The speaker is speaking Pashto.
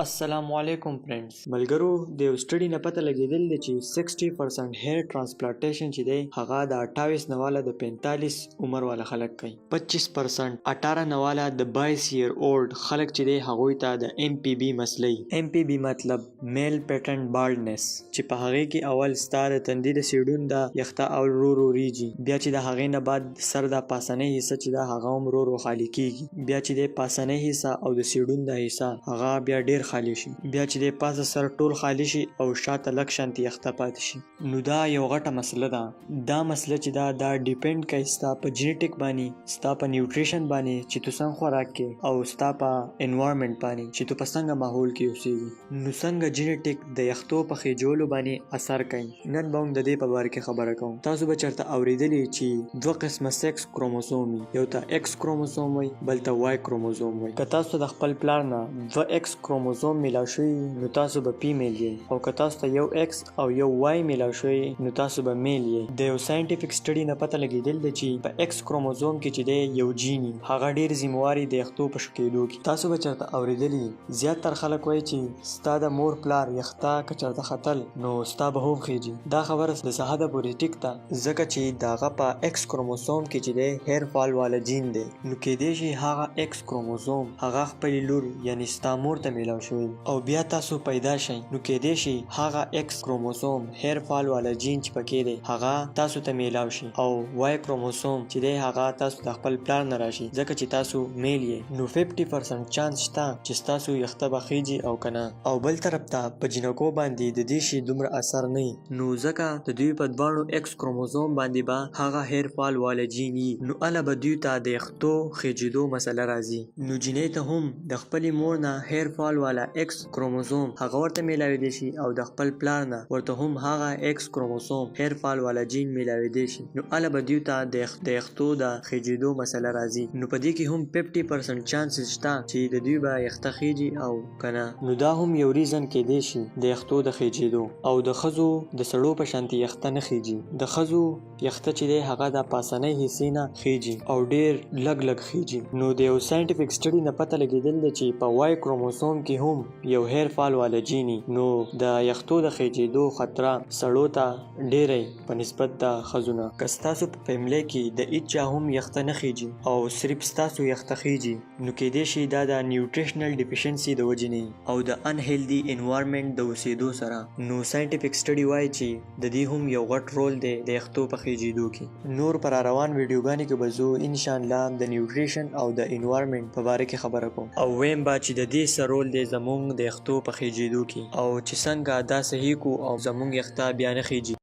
السلام علیکم فرندز ملګرو د یو سټډي نه پته لګېدل دی چې 60% هیر ټرانسپلانټیشن چې دی هغه د 28 نه والا د 45 عمر والا خلک کوي 25% 18 نه والا د 22 year old خلک چې دی هغوی ته د MPB مسلې MPB مطلب میل پیټرن بالډنس چې په هغه کې اول ستاره تندې د سیډون د یخته او رو ریږي بیا چې د هغې نه بعد سر د پاسنۍ حصہ چې دا هغه هم رو خالی کیږي بیا چې د پاسنۍ حصہ او د سیډون د حصہ هغه بیا ډیر خالی شي بیا چې د پاسه سر ټول خالی شي او شاته لک شانتي یخته پاتې شي نو دا یو غټه مسله ده دا مسله چې دا ډیپند کوي ستا په جینیټیک باندې ستا په نیوټریشن باندې چې تو څنګه خوراک کې او ستا په انوایرنمنت باندې چې تو په څنګه ماحول کې اوسېږي نو څنګه جینیټیک د یختو په خېجولو باندې اثر کوي نن به هم د دې په باره کې خبره کوم تاسو به چېرته اورېدلي چې دوه قسمه سیکس کروموزوم یو ته ایکس کروموزوم وي بل ته وای کروموزوم وي که تاسو د خپل پلار نه دوه ایکس کروموزوم میلاو شوي نو تاسو به فیمیل یې او که تاسو ته یو ایکس او یو وای میلاو شوي نو تاسو به میل یې د یو ساینټیفیک سټډي نه پته لګېدل دی چې په ایکس کروموزوم کې چې دی یو جین هغه ډیر ذمہواري د یختو په ښه کېدو کې تاسو به چېرته اورېدلي زیاتره خلک وایي چې ستا د مور پلار یخته که چېرته ختل نو ستا به هم خېږي دا خبره د څه حده پورې ټیک ده ځکه چې د هغه په ایکس کروموزوم کې چې دی هیر فال والا جین دی نو کېدای شي هغه ایکس کروموزوم هغه خپلې لور یعنی ستا مور ته میلاو شوی او بیا تاسو پیدا شئ نو کېدای شي هغه ایکس کروموزوم هیر فال والا جین چې پکې دی هغه تاسو ته میلاو شي او وای کروموزوم چې دی هغه تاسو د خپل پلار نه راشي ځکه چې تاسو میل یې نو 50% چانس شته چې تاسو یخته به خېږي او کنه او بل طرف ته په جینکو باندې د دې شي دومره اثر نه نو ځکه د دوی په دواړو ایکس کروموزوم باندې به هغه هیر فال والا جین نو اله به دوی ته د یختو خېجېدو مسله راځي نو جینۍ ته هم د خپلې مور نه هیر فال والا ایکس کروموزوم هغه ورته میلاویدلی شي او د خپل پلار نه ورته هم هغه ایکس کروموزوم هیر فال والا جین میلاویدلی شي نو اله به دوی ته د یختو د خېجېدو مسله راځي نو په دې کې هم 50% چانسز شته چې د دوی به یخته خېجي او کنه نو دا هم یو ریزن کېدای شي د یختو د خېجېدو او د ښځو د سړو په شانتي یخته نه خېجي د ښځو یخته چې دی هغه د پاسنۍ حصې نه خېجي او ډیر لږ خېجي نو د یو ساینټیفیک سټډي نه پته لګېدل دی چې په وای کروموزوم کې هم یو هیر فال والا جینی نو د یختو د خېجېدو خطره سړو ته ډیری په نسبت د ښځو نه که ستاسو په فیملی کې د هیچا هم یخته نه خېجي او صرف ستاسو یخته خېجي نو کېدای شي دا د نیوټریشنل ډیفیشنسي د وجې نه او د انهیلدي انوایرمنټ د اوسېدو سره نو ساینټیفیک سټډي وایي چې د دې هم یو غټ رول دی د یختو په خېجېدو کې نور پر روان ویډیوګانې کې به زه انشاءالله د نیوټریشن او د انوایرمنټ په باره کې خبره کوم او ویم به چې د دې څه رول دی زموږ د یختو په خېجېدو کې او چې څنګه دا صحیح کو او زموږ یخته بیا نه خېجي